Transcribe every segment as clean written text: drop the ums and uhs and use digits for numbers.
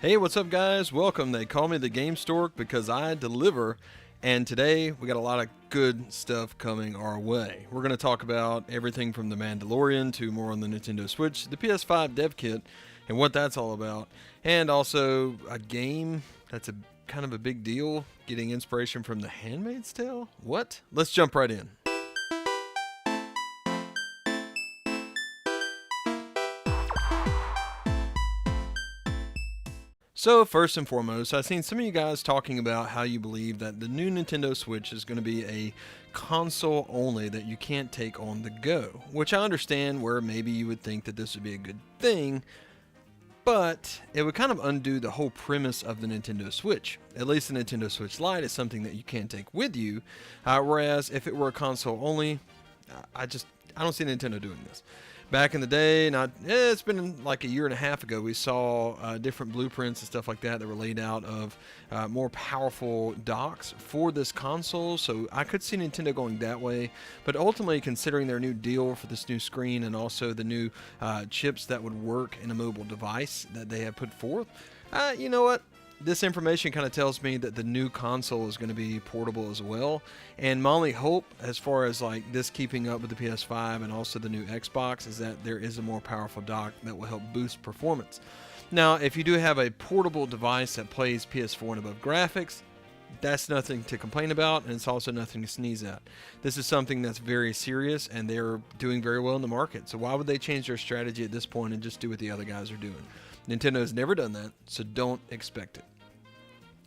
Hey, what's up guys? Welcome. They call me the Gamestork because I deliver, and today we got a lot of good stuff coming our way. We're going to talk about everything from the Mandalorian to more on the Nintendo Switch, the PS5 Dev Kit, and what that's all about, and also a game that's a kind of a big deal, getting inspiration from The Handmaid's Tale. What? Let's jump right in. So first and foremost, I've seen some of you guys talking about how you believe that the new Nintendo Switch is going to be a console only that you can't take on the go, which I understand where maybe you would think that this would be a good thing, but it would kind of undo the whole premise of the Nintendo Switch. At least the Nintendo Switch Lite is something that you can't take with you, whereas if it were a console only, I don't see Nintendo doing this. Back in the day, it's been like a year and a half ago, we saw different blueprints and stuff like that that were laid out of more powerful docks for this console, so I could see Nintendo going that way. But ultimately, considering their new deal for this new screen and also the new chips that would work in a mobile device that they have put forth, you know what? This information kind of tells me that the new console is going to be portable as well. And my only hope, as far as like this keeping up with the PS5 and also the new Xbox, is that there is a more powerful dock that will help boost performance. Now, if you do have a portable device that plays PS4 and above graphics, that's nothing to complain about, and it's also nothing to sneeze at. This is something that's very serious, and they're doing very well in the market. So why would they change their strategy at this point and just do what the other guys are doing? Nintendo has never done that, so don't expect it.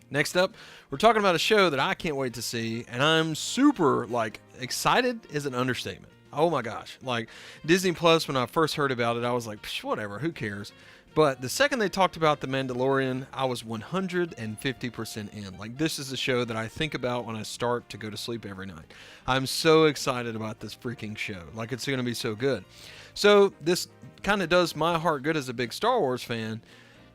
Next up, we're talking about a show that I can't wait to see, and I'm super, excited is an understatement. Oh my gosh. Disney Plus, when I first heard about it, I was like, whatever, who cares? But the second they talked about The Mandalorian, I was 150% in. This is a show that I think about when I start to go to sleep every night. I'm so excited about this freaking show. It's going to be so good. So this kind of does my heart good as a big Star Wars fan,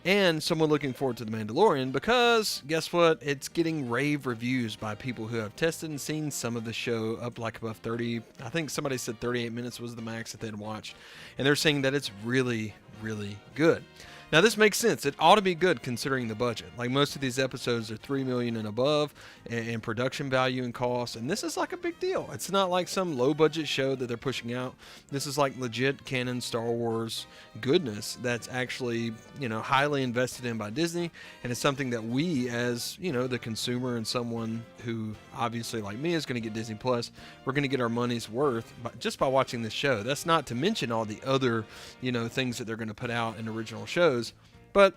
and someone looking forward to The Mandalorian, because guess what? It's getting rave reviews by people who have tested and seen some of the show up above 30. I think somebody said 38 minutes was the max that they'd watched. And they're saying that it's really, really good. Now this makes sense. It ought to be good considering the budget. Most of these episodes are $3 million and above in production value and cost, and this is a big deal. It's not like some low budget show that they're pushing out. This is legit canon Star Wars goodness that's actually, highly invested in by Disney, and it's something that we as, the consumer and someone who obviously like me is going to get Disney Plus, we're going to get our money's worth just by watching this show. That's not to mention all the other, things that they're going to put out in original shows. But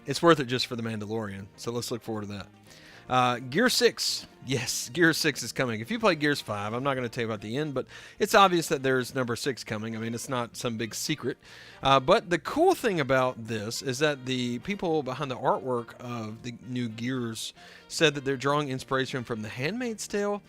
it's worth it just for The Mandalorian, so let's look forward to that. Gear 6. Yes, Gear 6 is coming. If you play Gears 5, I'm not going to tell you about the end, but it's obvious that there's number 6 coming. I mean, it's not some big secret. But the cool thing about this is that the people behind the artwork of the new Gears said that they're drawing inspiration from The Handmaid's Tale,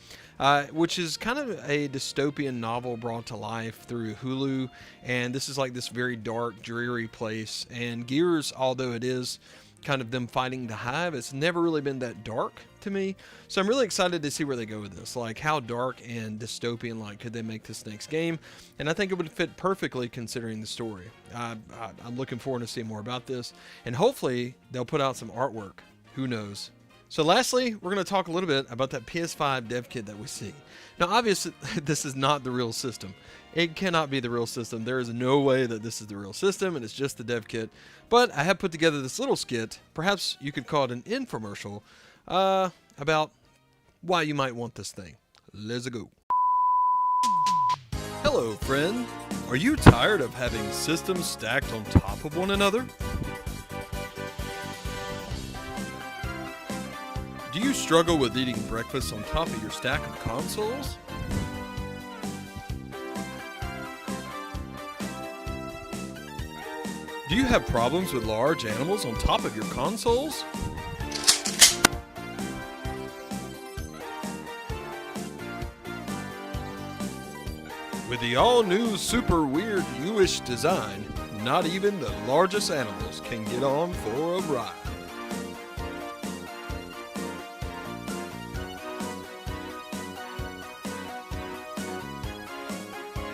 which is kind of a dystopian novel brought to life through Hulu. And this is this very dark, dreary place. And Gears, although it is kind of them fighting the hive, it's never really been that dark to me. So I'm really excited to see where they go with this. How dark and dystopian could they make this next game? And I think it would fit perfectly considering the story. I'm looking forward to seeing more about this, and hopefully they'll put out some artwork. Who knows? So lastly, we're going to talk a little bit about that PS5 Dev Kit that we see. Now obviously this is not the real system. It cannot be the real system. There is no way that this is the real system, and it's just the Dev Kit. But I have put together this little skit, perhaps you could call it an infomercial, about why you might want this thing. Let's go. Hello, friend. Are you tired of having systems stacked on top of one another? Do you struggle with eating breakfast on top of your stack of consoles? Do you have problems with large animals on top of your consoles? With the all-new super weird U-ish design, not even the largest animals can get on for a ride.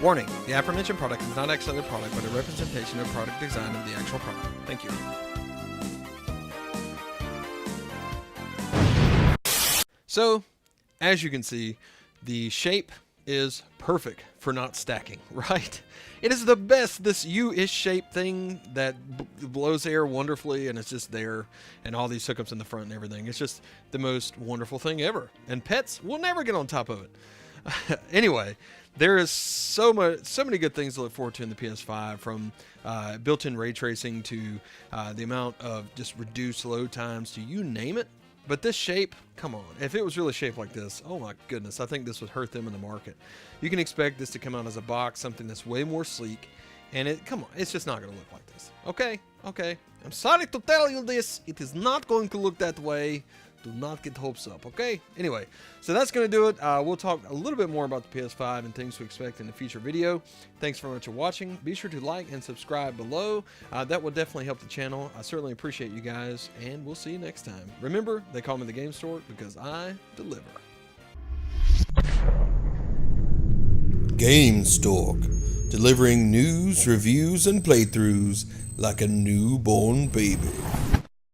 Warning, the aforementioned product is not actually the product, but a representation of product design of the actual product. Thank you. So, as you can see, the shape is perfect for not stacking, right? It is the best, this U-ish shape thing that blows air wonderfully, and it's just there, and all these hookups in the front and everything. It's just the most wonderful thing ever, and pets will never get on top of it. Anyway, there is so many good things to look forward to in the PS5, from built-in ray tracing to the amount of just reduced load times to you name it. But this shape, come on, if it was really shaped like this, oh my goodness, I think this would hurt them in the market. You can expect this to come out as a box, something that's way more sleek, and come on, it's just not going to look like this. Okay, I'm sorry to tell you this, it is not going to look that way. Do not get hopes up, okay? Anyway, so that's going to do it. We'll talk a little bit more about the PS5 and things to expect in a future video. Thanks very much for watching. Be sure to like and subscribe below. That will definitely help the channel. I certainly appreciate you guys, and we'll see you next time. Remember, they call me the Gamestork because I deliver. Gamestork, delivering news, reviews, and playthroughs like a newborn baby.